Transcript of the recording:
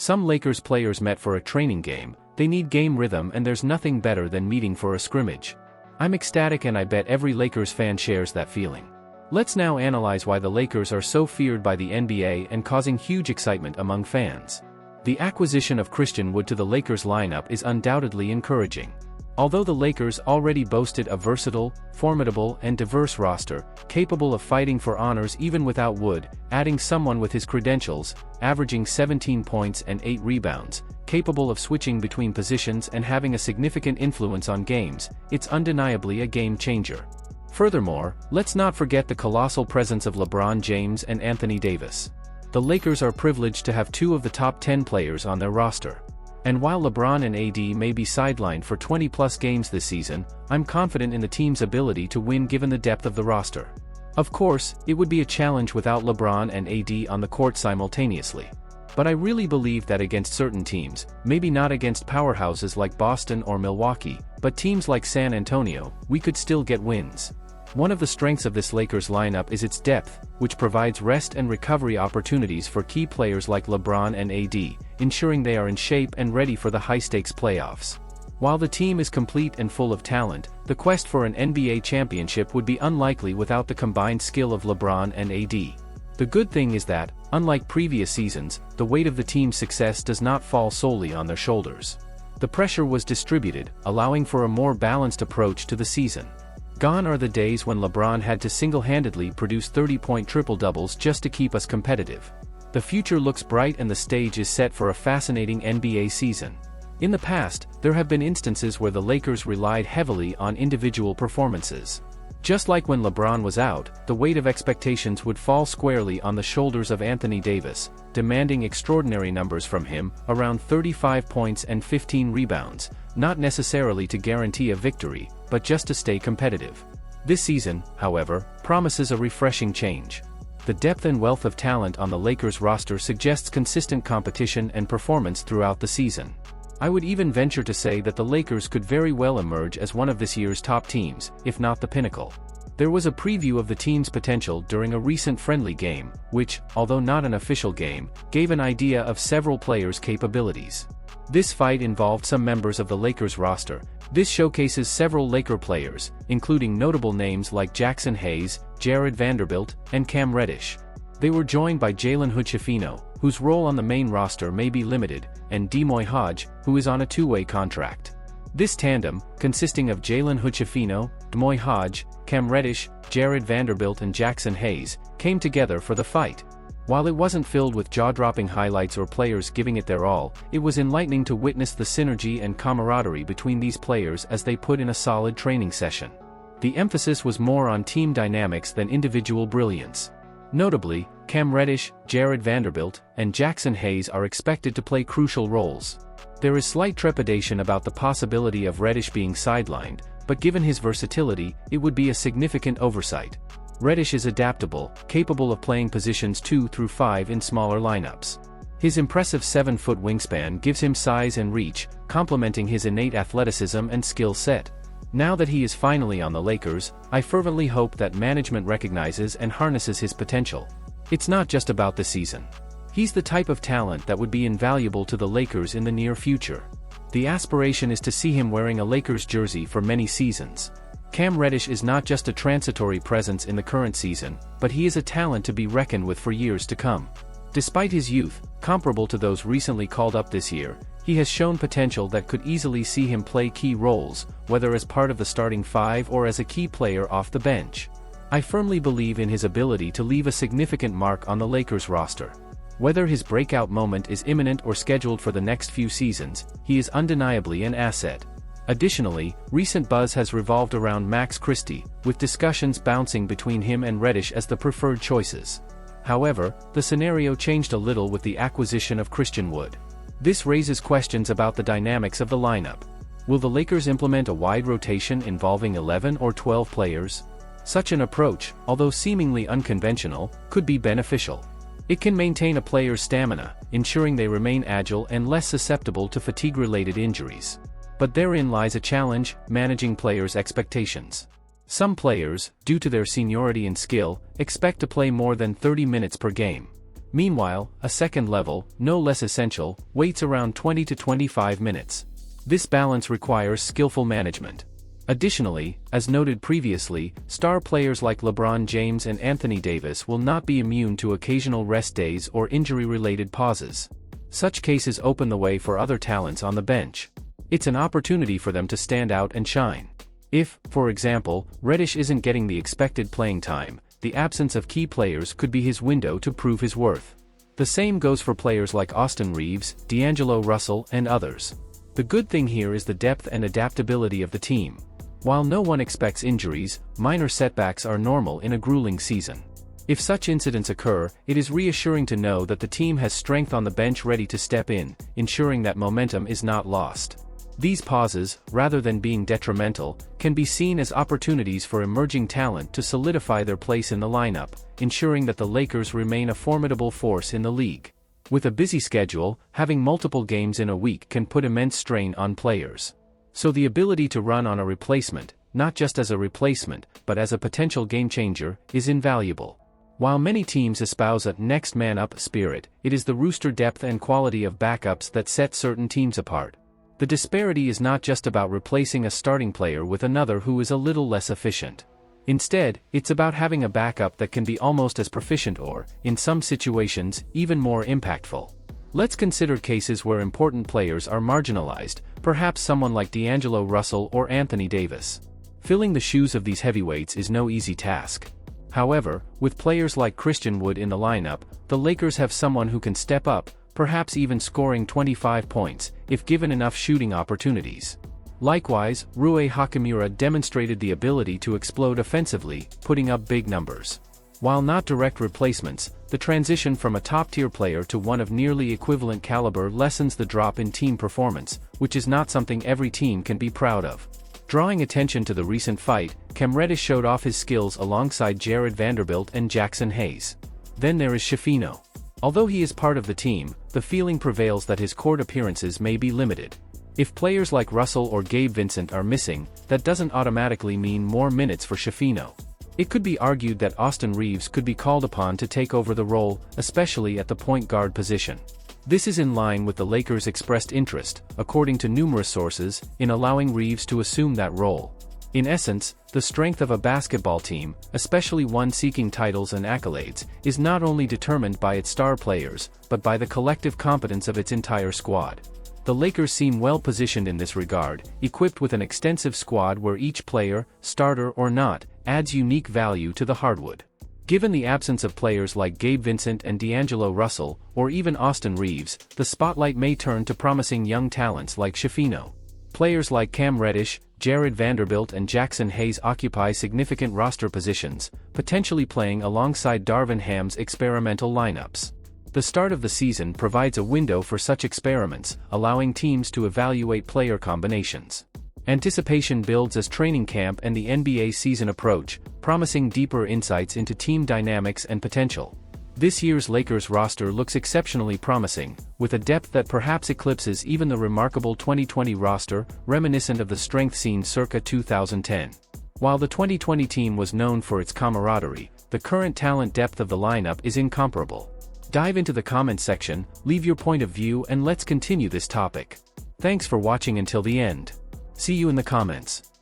Some Lakers players met for a training game, they need game rhythm, and there's nothing better than meeting for a scrimmage. I'm ecstatic, and I bet every Lakers fan shares that feeling. Let's now analyze why the Lakers are so feared by the NBA and causing huge excitement among fans. The acquisition of Christian Wood to the Lakers lineup is undoubtedly encouraging. Although the Lakers already boasted a versatile, formidable, and diverse roster, capable of fighting for honors even without Wood, adding someone with his credentials, averaging 17 points and 8 rebounds, capable of switching between positions and having a significant influence on games, it's undeniably a game changer. Furthermore, let's not forget the colossal presence of LeBron James and Anthony Davis. The Lakers are privileged to have two of the top 10 players on their roster. And while LeBron and AD may be sidelined for 20-plus games this season, I'm confident in the team's ability to win given the depth of the roster. Of course, it would be a challenge without LeBron and AD on the court simultaneously. But I really believe that against certain teams, maybe not against powerhouses like Boston or Milwaukee, but teams like San Antonio, we could still get wins. One of the strengths of this Lakers lineup is its depth, which provides rest and recovery opportunities for key players like LeBron and AD, ensuring they are in shape and ready for the high-stakes playoffs. While the team is complete and full of talent, the quest for an NBA championship would be unlikely without the combined skill of LeBron and AD. The good thing is that, unlike previous seasons, the weight of the team's success does not fall solely on their shoulders. The pressure was distributed, allowing for a more balanced approach to the season. Gone are the days when LeBron had to single-handedly produce 30-point triple-doubles just to keep us competitive. The future looks bright, and the stage is set for a fascinating NBA season. In the past, there have been instances where the Lakers relied heavily on individual performances. Just like when LeBron was out, the weight of expectations would fall squarely on the shoulders of Anthony Davis, demanding extraordinary numbers from him, around 35 points and 15 rebounds, not necessarily to guarantee a victory, but just to stay competitive. This season, however, promises a refreshing change. The depth and wealth of talent on the Lakers roster suggests consistent competition and performance throughout the season. I would even venture to say that the Lakers could very well emerge as one of this year's top teams, if not the pinnacle. There was a preview of the team's potential during a recent friendly game, which, although not an official game, gave an idea of several players' capabilities. This fight involved some members of the Lakers roster. This showcases several Laker players, including notable names like Jackson Hayes, Jared Vanderbilt, and Cam Reddish. They were joined by Jalen Schifino, whose role on the main roster may be limited, and D'Moi Hodge, who is on a two-way contract. This tandem, consisting of Jalen Schifino, D'Moi Hodge, Cam Reddish, Jared Vanderbilt and Jackson Hayes, came together for the fight. While it wasn't filled with jaw-dropping highlights or players giving it their all, it was enlightening to witness the synergy and camaraderie between these players as they put in a solid training session. The emphasis was more on team dynamics than individual brilliance. Notably, Cam Reddish, Jared Vanderbilt, and Jackson Hayes are expected to play crucial roles. There is slight trepidation about the possibility of Reddish being sidelined, but given his versatility, it would be a significant oversight. Reddish is adaptable, capable of playing positions 2 through 5 in smaller lineups. His impressive 7-foot wingspan gives him size and reach, complementing his innate athleticism and skill set. Now that he is finally on the Lakers, I fervently hope that management recognizes and harnesses his potential. It's not just about the season. He's the type of talent that would be invaluable to the Lakers in the near future. The aspiration is to see him wearing a Lakers jersey for many seasons. Cam Reddish is not just a transitory presence in the current season, but he is a talent to be reckoned with for years to come. Despite his youth, comparable to those recently called up this year, he has shown potential that could easily see him play key roles, whether as part of the starting five or as a key player off the bench. I firmly believe in his ability to leave a significant mark on the Lakers roster. Whether his breakout moment is imminent or scheduled for the next few seasons, he is undeniably an asset. Additionally, recent buzz has revolved around Max Christie, with discussions bouncing between him and Reddish as the preferred choices. However, the scenario changed a little with the acquisition of Christian Wood. This raises questions about the dynamics of the lineup. Will the Lakers implement a wide rotation involving 11 or 12 players? Such an approach, although seemingly unconventional, could be beneficial. It can maintain a player's stamina, ensuring they remain agile and less susceptible to fatigue-related injuries. But therein lies a challenge: managing players' expectations. Some players, due to their seniority and skill, expect to play more than 30 minutes per game. Meanwhile, a second level, no less essential, waits around 20 to 25 minutes. This balance requires skillful management. Additionally, as noted previously, star players like LeBron James and Anthony Davis will not be immune to occasional rest days or injury-related pauses. Such cases open the way for other talents on the bench. It's an opportunity for them to stand out and shine. If, for example, Reddish isn't getting the expected playing time, the absence of key players could be his window to prove his worth. The same goes for players like Austin Reeves, D'Angelo Russell, and others. The good thing here is the depth and adaptability of the team. While no one expects injuries, minor setbacks are normal in a grueling season. If such incidents occur, it is reassuring to know that the team has strength on the bench ready to step in, ensuring that momentum is not lost. These pauses, rather than being detrimental, can be seen as opportunities for emerging talent to solidify their place in the lineup, ensuring that the Lakers remain a formidable force in the league. With a busy schedule, having multiple games in a week can put immense strain on players. So the ability to run on a replacement, not just as a replacement, but as a potential game-changer, is invaluable. While many teams espouse a next man up spirit, it is the roster depth and quality of backups that set certain teams apart. The disparity is not just about replacing a starting player with another who is a little less efficient. Instead, it's about having a backup that can be almost as proficient or, in some situations, even more impactful. Let's consider cases where important players are marginalized, perhaps someone like D'Angelo Russell or Anthony Davis. Filling the shoes of these heavyweights is no easy task. However, with players like Christian Wood in the lineup, the Lakers have someone who can step up, perhaps even scoring 25 points, if given enough shooting opportunities. Likewise, Rui Hachimura demonstrated the ability to explode offensively, putting up big numbers. While not direct replacements, the transition from a top-tier player to one of nearly equivalent caliber lessens the drop in team performance, which is not something every team can be proud of. Drawing attention to the recent fight, Cam Reddish showed off his skills alongside Jared Vanderbilt and Jackson Hayes. Then there is Schifino. Although he is part of the team, the feeling prevails that his court appearances may be limited. If players like Russell or Gabe Vincent are missing, that doesn't automatically mean more minutes for Schifino. It could be argued that Austin Reeves could be called upon to take over the role, especially at the point guard position. This is in line with the Lakers' expressed interest, according to numerous sources, in allowing Reeves to assume that role. In essence, the strength of a basketball team, especially one seeking titles and accolades, is not only determined by its star players, but by the collective competence of its entire squad. The Lakers seem well positioned in this regard, equipped with an extensive squad where each player, starter or not, adds unique value to the hardwood. Given the absence of players like Gabe Vincent and D'Angelo Russell, or even Austin Reeves, the spotlight may turn to promising young talents like Schifino. Players like Cam Reddish, Jared Vanderbilt and Jackson Hayes occupy significant roster positions, potentially playing alongside Darvin Ham's experimental lineups. The start of the season provides a window for such experiments, allowing teams to evaluate player combinations. Anticipation builds as training camp and the NBA season approach, promising deeper insights into team dynamics and potential. This year's Lakers roster looks exceptionally promising, with a depth that perhaps eclipses even the remarkable 2020 roster, reminiscent of the strength seen circa 2010. While the 2020 team was known for its camaraderie, the current talent depth of the lineup is incomparable. Dive into the comments section, leave your point of view and let's continue this topic. Thanks for watching until the end. See you in the comments.